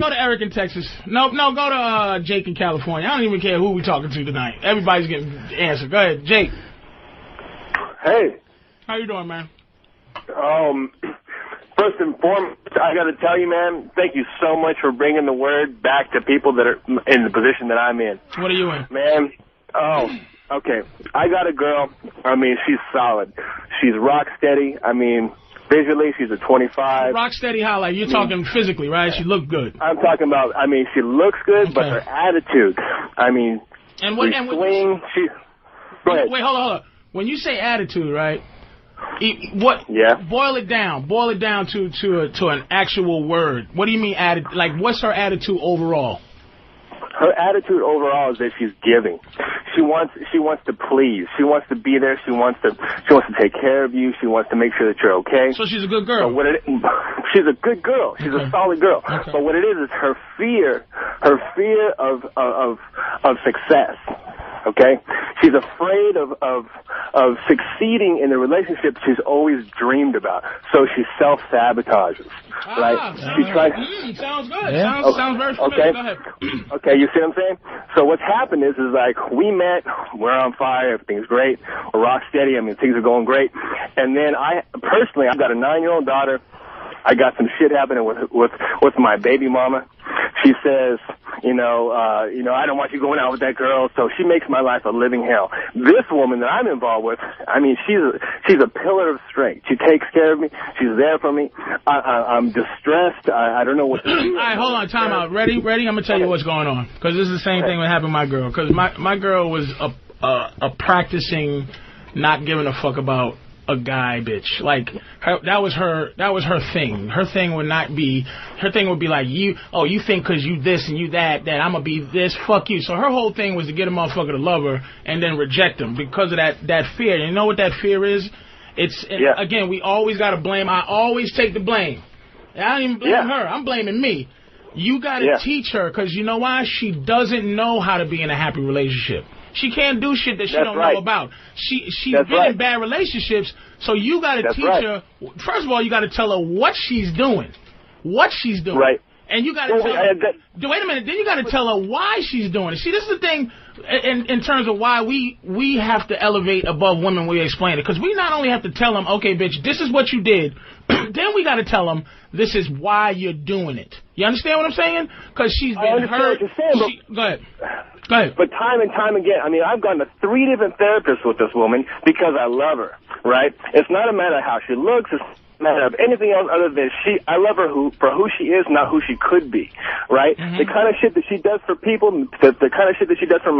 Go to Eric in Texas. No, go to Jake in California. I don't even care who we're talking to tonight. Everybody's getting answered. Go ahead, Jake. Hey. How you doing, man? First and foremost, I got to tell you, man, thank you so much for bringing the word back to people that are in the position that I'm in. What are you in? Man, okay. I got a girl. I mean, she's solid. She's rock steady. I mean, visually, she's a 25. Rock steady how? Like, you're talking physically, right? She looked good. I'm talking about, I mean, she looks good, but her attitude, I mean, and what, swing, she... Go ahead. Wait, hold on. When you say attitude, right? Boil it down. Boil it down to an actual word. What do you mean attitude? Like, what's her attitude overall? Her attitude overall is that she's giving. She wants to please. She wants to be there. She wants to take care of you. She wants to make sure that you're okay. So she's a good girl. She's a good girl. She's a solid girl. Okay. But what it is her fear of success. Okay? She's afraid of succeeding in the relationship she's always dreamed about. So she self-sabotages. Right? She tries. Sounds good. Yeah. Sounds very familiar. Okay. Go ahead. Okay, you see what I'm saying? So what's happened is like we met, we're on fire, everything's great, we're rock steady, I mean things are going great. And then I've got a 9-year-old daughter. I got some shit happening with my baby mama. She says, I don't want you going out with that girl. So she makes my life a living hell. This woman that I'm involved with, I mean, she's a pillar of strength. She takes care of me. She's there for me. I'm distressed. I don't know what to do. All right, hold on. Time out. Ready? I'm going to tell you what's going on. Because this is the same thing that happened to my girl. Because my girl was a practicing not giving a fuck about a guy bitch. Like that was her thing. Her thing would be like, you think because you this and you that I'm gonna be this, fuck you. So her whole thing was to get a motherfucker to love her and then reject him because of that fear. You know what that fear is? Again, we always gotta blame. I always take the blame. I don't even blame her. I'm blaming me. You gotta teach her, because you know why? She doesn't know how to be in a happy relationship. She can't do shit that she don't know about. She's been in bad relationships, so you got to teach her. First of all, you got to tell her what she's doing. Right. And you got to tell her. Wait a minute. Then you got to tell her why she's doing it. See, this is the thing in terms of why we have to elevate above women when we explain it. Because we not only have to tell them, okay, bitch, this is what you did. Then we got to tell them, this is why you're doing it. You understand what I'm saying? Because she's been hurt. Go ahead. But time and time again, I mean, I've gone to 3 different therapists with this woman because I love her, right? It's not a matter of how she looks. It's not a matter of anything else other than I love her for who she is, not who she could be, right? Mm-hmm. The kind of shit that she does for people, the kind of shit that she does for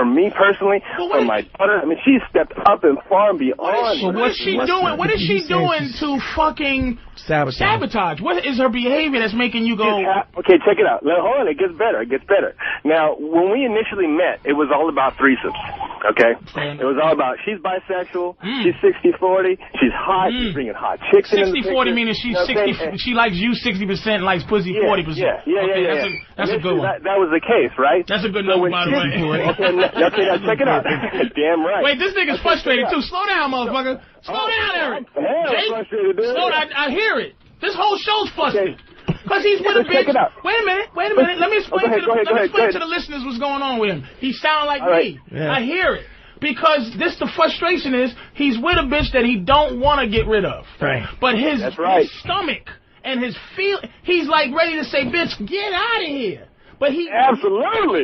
me personally, for my daughter, I mean, she's stepped up and far and beyond. What is she doing? What is she doing to fucking sabotage? What is her behavior that's making you go... Okay, check it out. Hold on, it gets better. Now, when we initially met, it was all about threesomes, okay? It was all about, she's bisexual, she's 60-40, she's hot, she's bringing hot chicks in. 60-40 meaning she's 60. She likes you 60%, likes pussy 40%. Yeah. That's a good one. That was the case, right? That's a good number, by the way. Okay, now check it out. Damn right. Wait, this nigga's frustrated too. Slow down, motherfucker. Slow down, Eric. I'm frustrated, dude. Slow down. I hear it. This whole show's frustrated. Because he's with a bitch. Wait a minute. Let me explain to the listeners what's going on with him. He sound like me. Yeah. I hear it. Because the frustration is he's with a bitch that he don't want to get rid of. Right. But his stomach and his he's like ready to say, bitch, get out of here. But he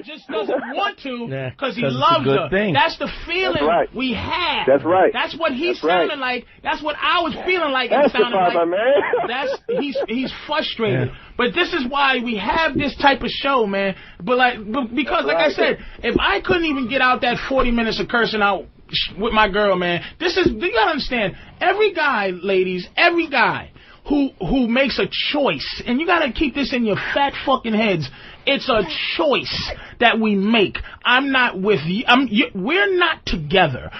just doesn't want to because he loves her. Thing. That's the feeling we have. That's right. That's what he's sounding like. That's what I was feeling like. It sounded like. Man. He's frustrated. Yeah. But this is why we have this type of show, man. Because like I said, if I couldn't even get out that 40 minutes of cursing out with my girl, man, you gotta understand. Every guy, ladies, who makes a choice, and you gotta keep this in your fat fucking heads. It's a choice that we make. I'm not with you. We're not together.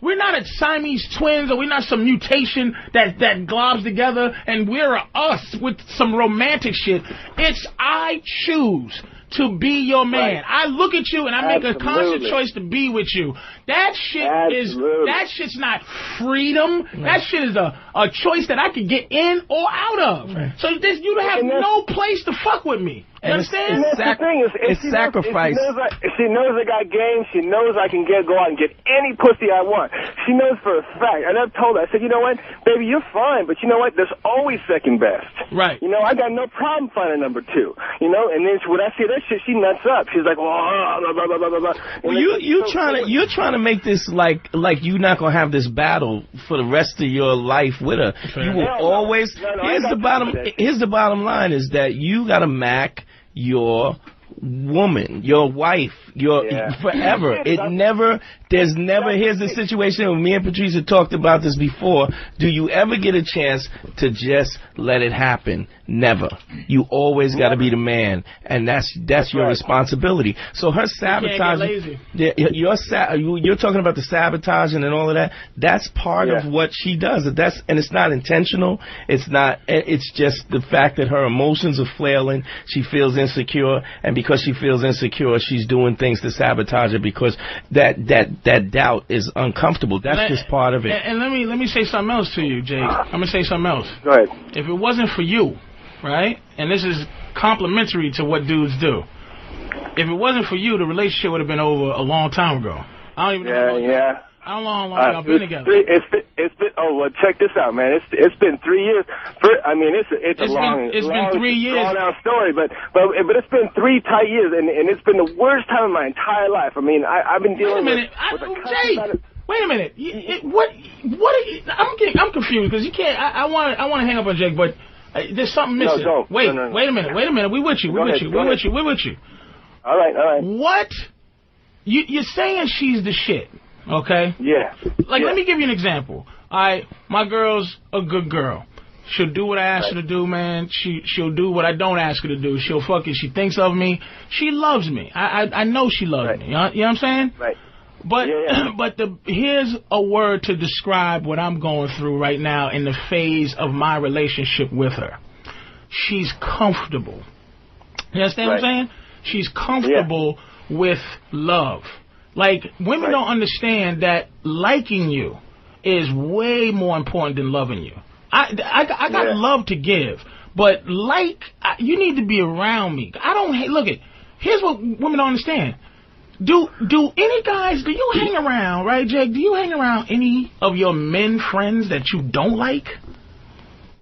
We're not at Siamese twins, or we're not some mutation that globs together and we're us with some romantic shit. It's I choose to be your man. Right. I look at you and I make a conscious choice to be with you. That shit's not freedom. That shit is a choice that I can get in or out of. Right. So you have no place to fuck with me. You understand? That's the thing it's sacrifice. She knows I got game. She knows I can go out and get any pussy I want. She knows for a fact. And I've told her, I said, you know what, baby, you're fine, but you know what? There's always second best. Right. You know, I got no problem finding number 2. You know, and then when I see that shit, she nuts up. She's like, blah, blah, blah, blah, blah. Well, you're trying to make this like you're not gonna have this battle for the rest of your life with her. You will always. Here's the bottom line: is that you gotta Mac your woman, your wife, forever. Here's the situation. Me and Patrice had talked about this before. Do you ever get a chance to just let it happen? Never. You always got to be the man, and that's your responsibility. So her sabotaging, you're talking about the sabotaging and all of that. That's part of what she does. And it's not intentional. It's not. It's just the fact that her emotions are flailing. She feels insecure, and because she feels insecure, she's doing things to sabotage it because that doubt is uncomfortable. That's just part of it. And let me say something else to you, Jake. I'm gonna say something else. Go ahead. If it wasn't for you, right? And this is complimentary to what dudes do. If it wasn't for you, the relationship would have been over a long time ago. I don't even know. How long y'all been together? It's been. Oh well, check this out, man. It's been 3 years. It's a long, been 3 years. Drawn out story, but it's been 3 tight years, and it's been the worst time of my entire life. I mean, I've been dealing with. Jay, wait a minute. What? I'm confused because you can't. I want to hang up on Jake, but there's something missing. No, don't. Wait a minute. We with you. We're with you. All right. What? You're saying she's the shit. Okay? Yeah. Let me give you an example. My girl's a good girl. She'll do what I ask her to do, man. She'll do what I don't ask her to do. She'll she thinks of me. She loves me. I know she loves me. You know what I'm saying? Right. But here's a word to describe what I'm going through right now in the phase of my relationship with her. She's comfortable. You understand what I'm saying? She's comfortable with love. Like, women don't understand that liking you is way more important than loving you. I got love to give, but you need to be around me. Here's what women don't understand. Do any guys, do you hang around, right, Jake? Do you hang around any of your men friends that you don't like?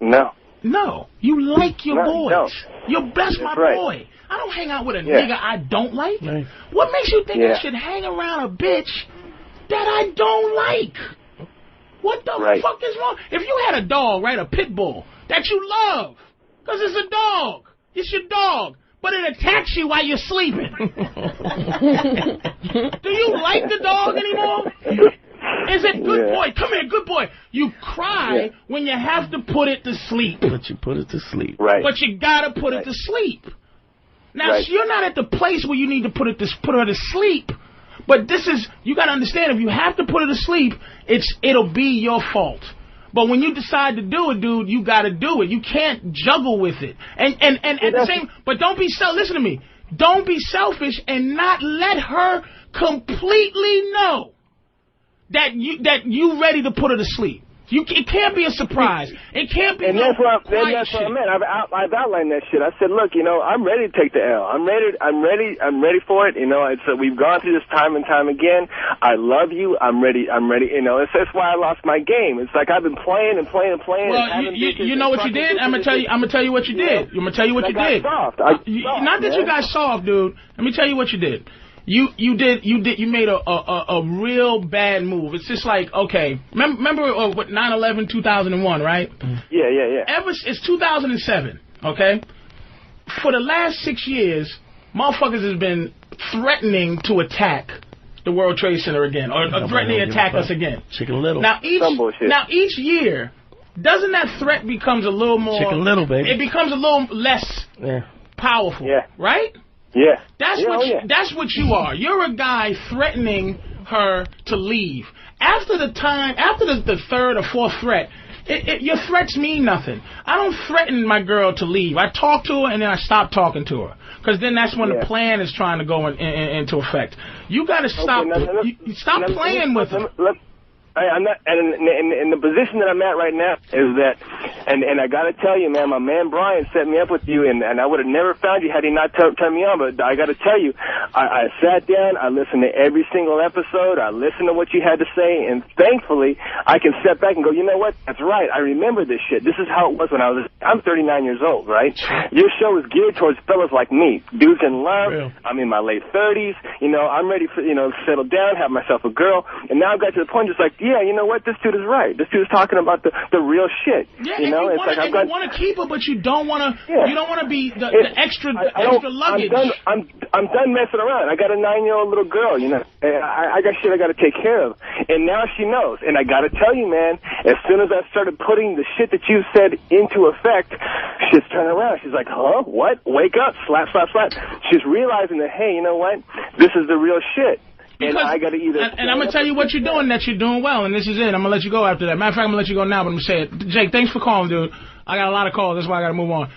No. No. You like your boys. No. You're best my boy. I don't hang out with a nigga I don't like. Right. What makes you think I should hang around a bitch that I don't like? What the fuck is wrong? If you had a dog, right, a pit bull, that you love, because it's a dog. It's your dog. But it attacks you while you're sleeping. Do you like the dog anymore? Is it good boy? Come here, good boy. You cry when you have to put it to sleep. But you put it to sleep. Right. But you got to put it to sleep. Now, you're not at the place where you need to put her to sleep. But you got to understand, if you have to put her to sleep, it'll be your fault. But when you decide to do it, dude, you got to do it. You can't juggle with it. And at the same, but don't be listen to me. Don't be selfish and not let her completely know that you ready to put her to sleep. It can't be a surprise. It can't be. And that's what I meant. I've outlined that shit. I said, look, I'm ready to take the L. I'm ready for it. We've gone through this time and time again. I love you. I'm ready. That's why I lost my game. It's like I've been playing and playing and playing. Well, you know what you did? I'm gonna tell you what you did. I'm gonna tell you what you did. Soft. Not that you got soft, dude. Let me tell you what you did. You made a real bad move. It's just like, okay, remember 9/11 2001, right? Yeah. It's 2007, okay? For the last 6 years, motherfuckers has been threatening to attack the World Trade Center again, or threatening to attack us again. Chicken Little. Now each year, doesn't that threat becomes a little more... Chicken Little, baby. It becomes a little less powerful, right? Yeah. That's what you are. You're a guy threatening her to leave. After the third or fourth threat, Your threats mean nothing. I don't threaten my girl to leave. I talk to her and then I stop talking to her. Because then that's when the plan is trying to go into effect. You got to stop. Stop playing with her. I'm not, and in the position that I'm at right now is that, and I got to tell you, man, my man Brian set me up with you, and I would have never found you had he not turned me on. But I got to tell you, I sat down, I listened to every single episode, I listened to what you had to say, and thankfully, I can step back and go, you know what? That's right. I remember this shit. This is how it was when I'm 39 years old, right? Your show is geared towards fellas like me, dudes in love. Real. I'm in my late 30s. You know, I'm ready for settle down, have myself a girl, and now I've got to the point just like. Yeah, you know what? This dude is right. This dude is talking about the real shit. Yeah, you know, you want to keep her, but you don't want to. Yeah. You don't want to be the extra luggage. I'm done messing around. I got a 9-year-old little girl. You know, I got shit I got to take care of, and now she knows. And I got to tell you, man, as soon as I started putting the shit that you said into effect, shit's turning around. She's like, huh? What? Wake up! Slap, slap, slap. She's realizing that, hey, you know what? This is the real shit. Because, and I got to either. And I'm gonna tell you what you're doing. That you're doing well, and this is it. I'm gonna let you go after that. Matter of fact, I'm gonna let you go now, but I'm gonna say it. Jake, thanks for calling, dude. I got a lot of calls. That's why I gotta move on.